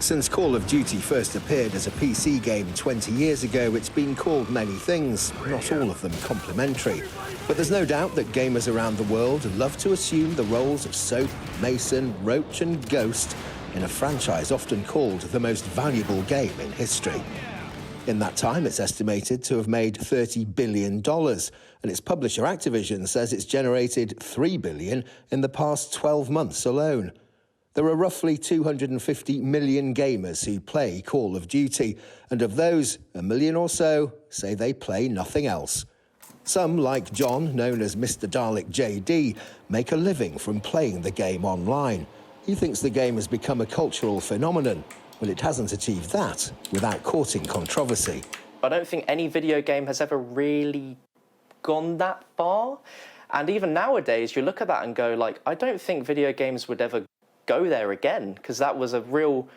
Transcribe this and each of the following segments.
Since Call of Duty first appeared as a PC game 20 years ago, it's been called many things, not all of them complimentary. But there's no doubt that gamers around the world love to assume the roles of Soap, Mason, Roach and Ghost in a franchise often called the most valuable game in history. In that time, it's estimated to have made $30 billion, and its publisher Activision says it's generated $3 billion in the past 12 months alone. There are roughly 250 million gamers who play Call of Duty, and of those, 1 million or so say they play nothing else. Some, like John, known as Mr. Dalek JD, make a living from playing the game online. He thinks the game has become a cultural phenomenon, but it hasn't achieved that without courting controversy. I don't think any video game has ever really gone that far. And even nowadays, you look at that and go, like, I don't think video games would ever go there again, because that was a real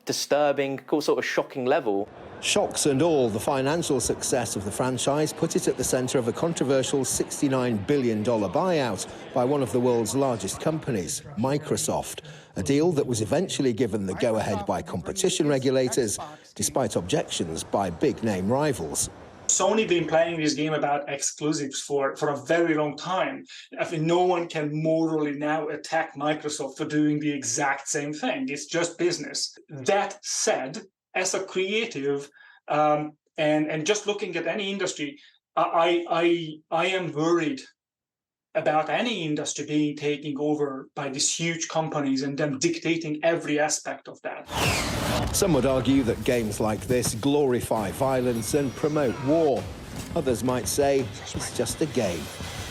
disturbing, sort of shocking level. Shocks and all, the financial success of the franchise put it at the centre of a controversial $69 billion buyout by one of the world's largest companies, Microsoft, a deal that was eventually given the go-ahead by competition regulators, despite objections by big-name rivals. Sony been playing this game about exclusives for a very long time. I think no one can morally now attack Microsoft for doing the exact same thing. It's just business. That said, as a creative, and just looking at any industry, I am worried about any industry being taken over by these huge companies and them dictating every aspect of that. Some would argue that games like this glorify violence and promote war. Others might say it's just a game.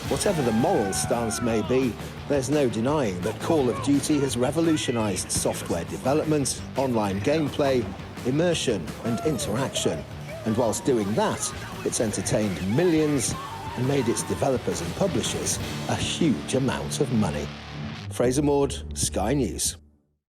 Whatever the moral stance may be, there's no denying that Call of Duty has revolutionized software development, online gameplay, immersion and interaction. And whilst doing that, it's entertained millions and made its developers and publishers a huge amount of money. Fraser Maud, Sky News.